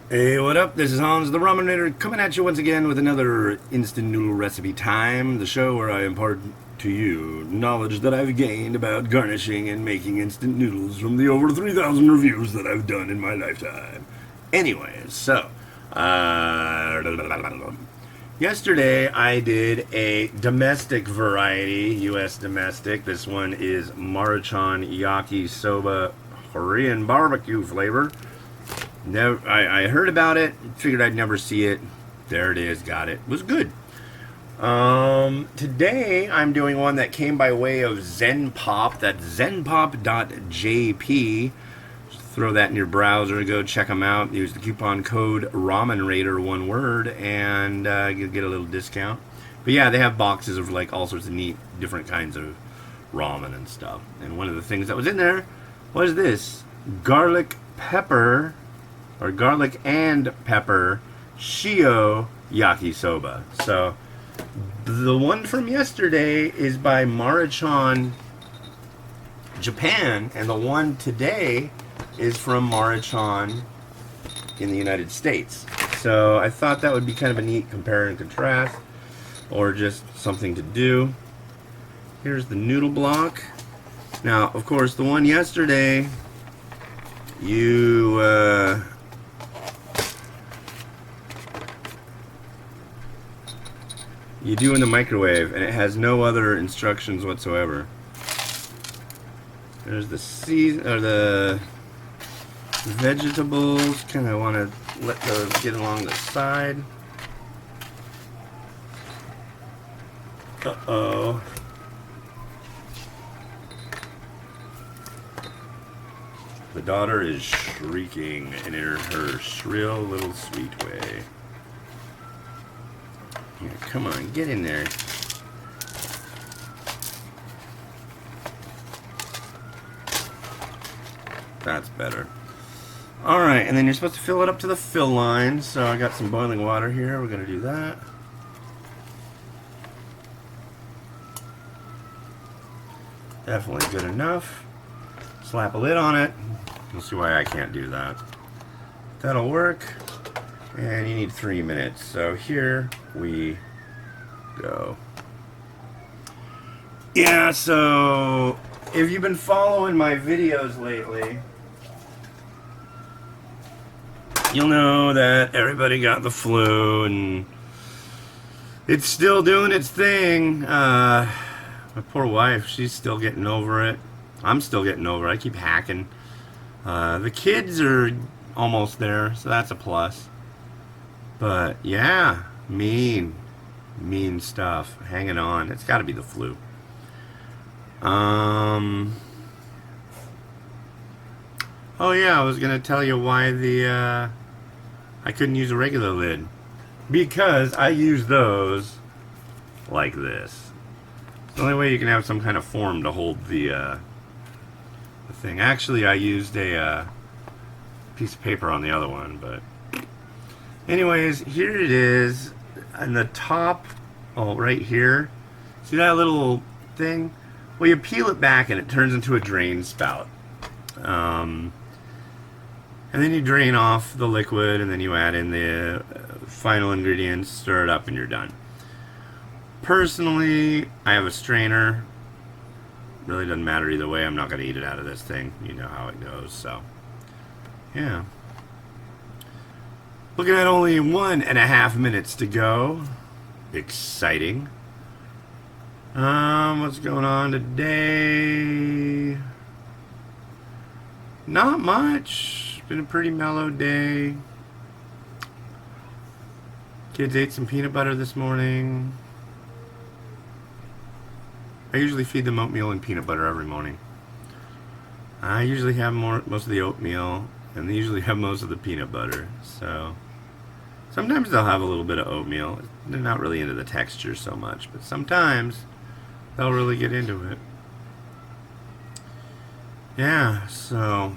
Hey, what up? This is Hans the Ramen coming at you once again with another instant noodle recipe time, the show where I impart to you knowledge that I've gained about garnishing and making instant noodles from the over 3,000 reviews that I've done in my lifetime. Anyways, uh, yesterday I did a domestic variety, U.S. domestic. This one is Maruchan Yakisoba Korean barbecue flavor. Never, I heard about it, figured I'd never see it. There it is, got it. Was good. Today I'm doing one that came by way of ZenPop. That's zenpop.jp. Just throw that in your browser, go check them out. Use the coupon code RamenRaider, one word, and you'll get a little discount. But yeah, they have boxes of like all sorts of neat, different kinds of ramen and stuff. And one of the things that was in there was this garlic pepper or garlic and pepper SHIO Yakisoba. So the one from yesterday is by Maruchan Japan, and the one today is from Maruchan in the United States. So I thought that would be kind of a neat compare and contrast, or just something to do. Here's the noodle block. Now, of course, the one yesterday, you do in the microwave, and it has no other instructions whatsoever. There's the the vegetables. Kind of want to let those get along the side. Uh-oh. The daughter is shrieking in her shrill little sweet way. Here, come on, get in there. That's better. Alright, and then you're supposed to fill it up to the fill line. So I got some boiling water here. We're going to do that. Definitely good enough. Slap a lid on it. You'll see why I can't do that. That'll work. And you need 3 minutes. So here we go. Yeah, so if you've been following my videos lately, you'll know that everybody got the flu and it's still doing its thing. My poor wife, she's still getting over it. I'm still getting over it. I keep hacking. The kids are almost there, so that's a plus. But yeah, mean stuff. Hanging on. It's got to be the flu. Oh yeah, I was gonna tell you why I couldn't use a regular lid, because I use those like this. It's the only way you can have some kind of form to hold the thing. Actually, I used a piece of paper on the other one, but. Anyways, here it is, on the top, right here. See that little thing? Well, you peel it back and it turns into a drain spout. And then you drain off the liquid, and then you add in the final ingredients, stir it up, and you're done. Personally, I have a strainer. Really doesn't matter either way. I'm not going to eat it out of this thing. You know how it goes, so yeah. Looking at only 1.5 minutes to go. Exciting. What's going on today? Not much. Been a pretty mellow day. Kids ate some peanut butter this morning. I usually feed them oatmeal and peanut butter every morning. I usually have most of the oatmeal, and they usually have most of the peanut butter, so sometimes they'll have a little bit of oatmeal. They're not really into the texture so much, but sometimes they'll really get into it. Yeah, so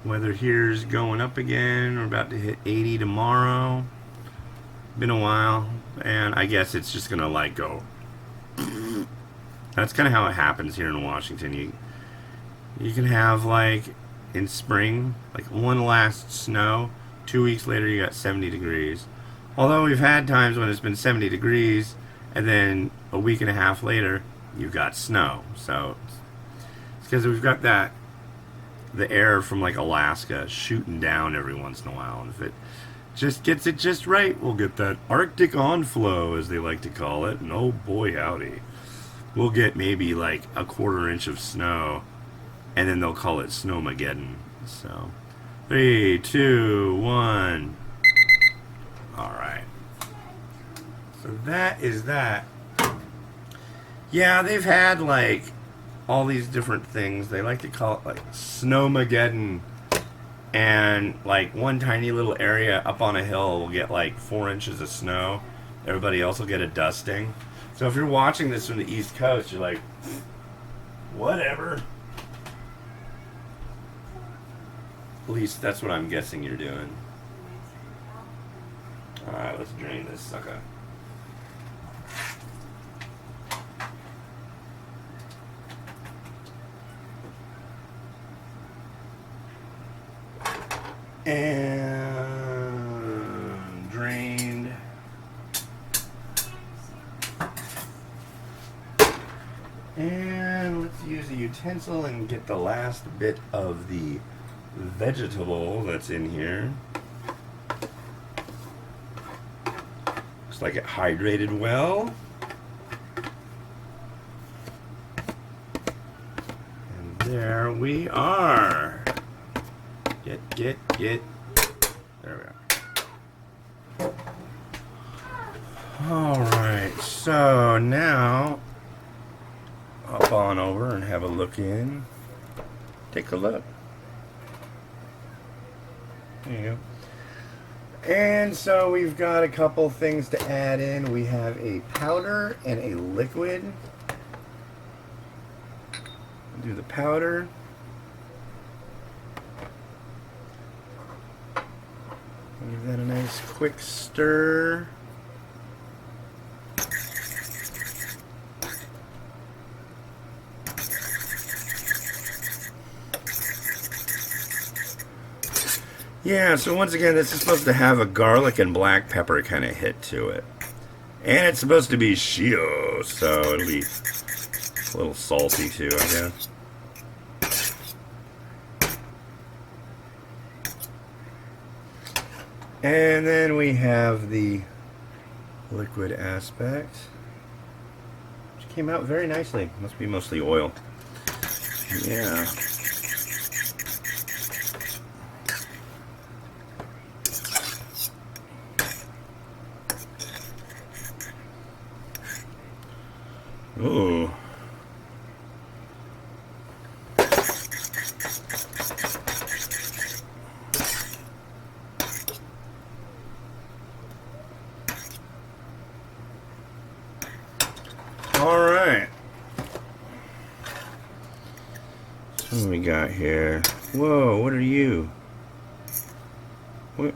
weather here's going up again. We're about to hit 80 tomorrow. Been a while, and I guess it's just gonna like go. That's kind of how it happens here in Washington. You can have like in spring, like one last snow, 2 weeks later you got 70 degrees. Although we've had times when it's been 70 degrees and then a week and a half later you got snow. So it's because we've got that, the air from like Alaska shooting down every once in a while, and if it just gets it just right, we'll get that Arctic onflow, as they like to call it, and oh boy howdy, we'll get maybe like a 1/4 inch of snow, and then they'll call it Snowmageddon. So 3, 2, 1. All right, so that is that. Yeah, they've had like all these different things. They like to call it like Snowmageddon, and like one tiny little area up on a hill will get like 4 inches of snow. Everybody else will get a dusting. So if you're watching this from the East Coast, you're like, whatever. At least that's what I'm guessing you're doing. Alright, let's drain this sucker. And drained. And let's use a utensil and get the last bit of the vegetable that's in here. Looks like it hydrated well. And there we are. Get. There we are. Alright, so now hop on over and have a look in. Take a look. There you go. And so we've got a couple things to add in. We have a powder and a liquid. Do the powder. Give that a nice quick stir. Yeah, so once again, this is supposed to have a garlic and black pepper kind of hit to it. And it's supposed to be SHIO, so it'll be a little salty too, I guess. And then we have the liquid aspect, which came out very nicely. Must be mostly oil. Yeah. Ooh. Alright. So what do we got here? Whoa, what are you? What?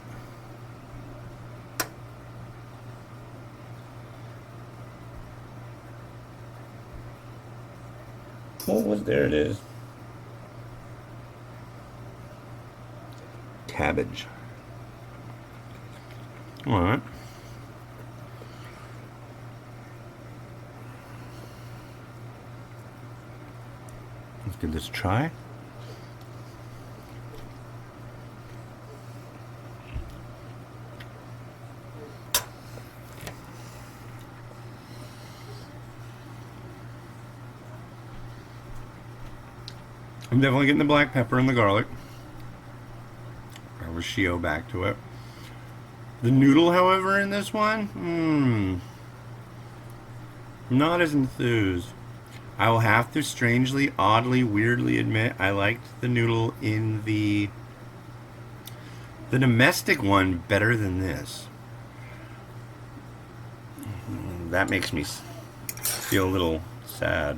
What was there? It is. Cabbage. Alright. Let's give this a try. I'm definitely getting the black pepper and the garlic. I was SHIO back to it. The noodle, however, in this one, not as enthused. I will have to strangely, oddly, weirdly admit I liked the noodle in the domestic one better than this. That makes me feel a little sad.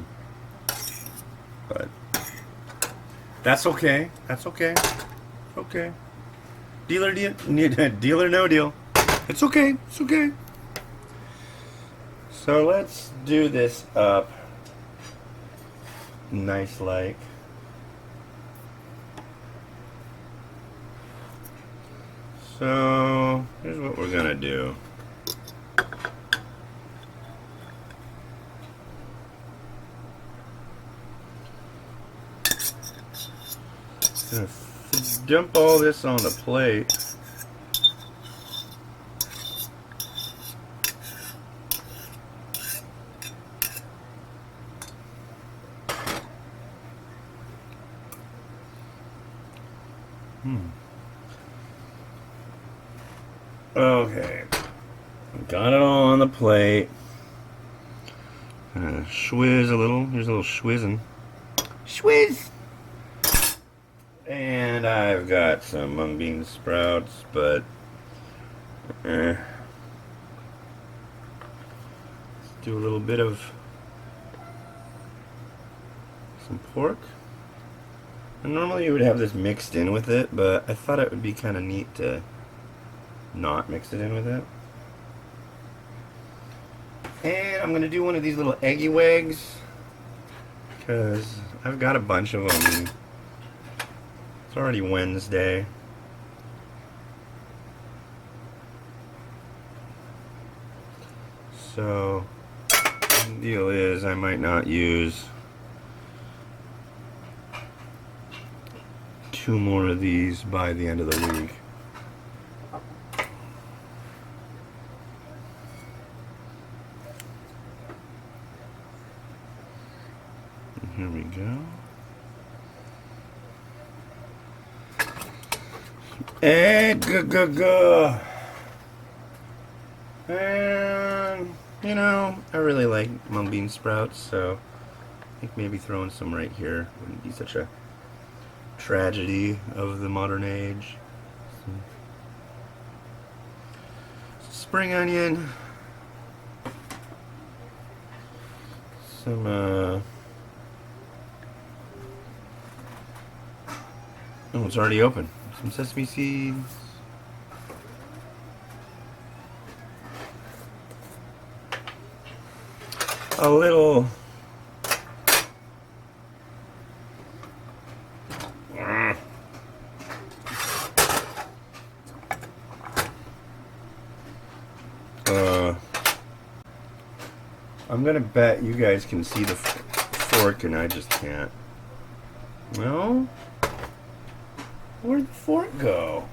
But that's okay. That's okay. Okay. Deal or no deal. It's okay. It's okay. So let's do this up nice like. So here's what we're gonna do. Gonna dump all this on the plate. Okay, got it all on the plate. Schwizz a little. Here's a little schwizzing. Schwizz! And I've got some mung bean sprouts, but let's do a little bit of some pork. And normally you would have this mixed in with it, but I thought it would be kind of neat to not mix it in with it. And I'm gonna do one of these little eggy wags because I've got a bunch of them. It's already Wednesday. So the deal is I might not use 2 more of these by the end of the week. Here we go. And you know, I really like mung bean sprouts, so I think maybe throwing some right here wouldn't be such a tragedy of the modern age. Spring onion, some oh, it's already open. Some sesame seeds. A little I'm gonna bet you guys can see the fork and I just can't. Well, where'd the fork go?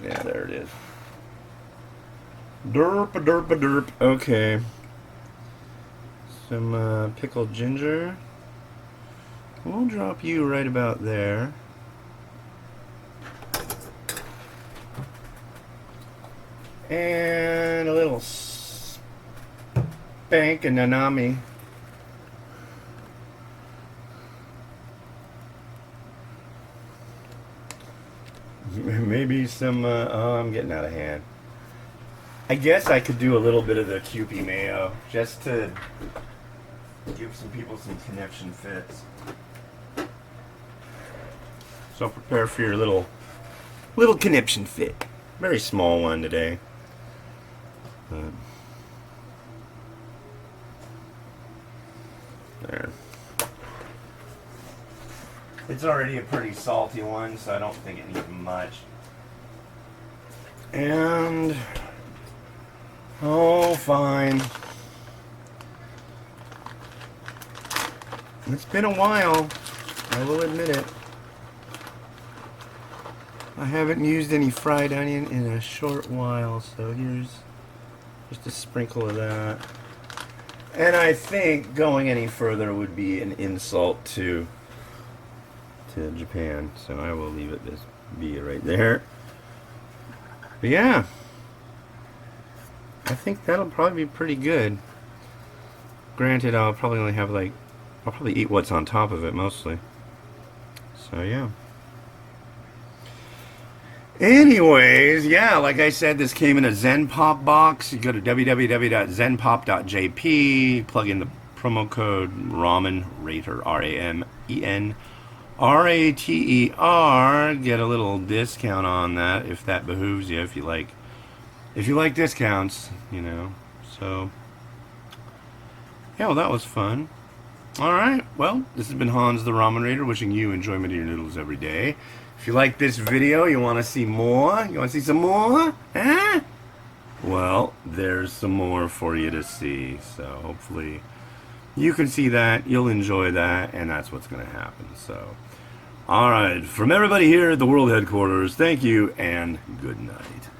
Yeah, there it is. Derp. Okay. Some pickled ginger. We'll drop you right about there. And a little spank and nanami. Maybe some, oh, I'm getting out of hand. I guess I could do a little bit of the Kewpie mayo, just to give some people some connection fits. So prepare for your little conniption fit. Very small one today. There. It's already a pretty salty one, so I don't think it needs much. And oh, fine. It's been a while, I will admit it. I haven't used any fried onion in a short while, so here's just a sprinkle of that. And I think going any further would be an insult to Japan, so I will leave it this be right there. But yeah, I think that'll probably be pretty good. Granted, I'll probably only have I'll probably eat what's on top of it mostly. So yeah. Anyways, yeah, like I said, this came in a Zen Pop box. You go to www.zenpop.jp, plug in the promo code Ramen Rater, RAMEN RATER, get a little discount on that if that behooves you, if you like discounts, you know. So yeah, well, that was fun. Alright, well, this has been Hans the Ramen Raider, wishing you enjoyment of your noodles every day. If you like this video, you want to see more? You want to see some more? Huh? Well, there's some more for you to see, so hopefully you can see that, you'll enjoy that, and that's what's going to happen. So, alright, from everybody here at the World Headquarters, thank you, and good night.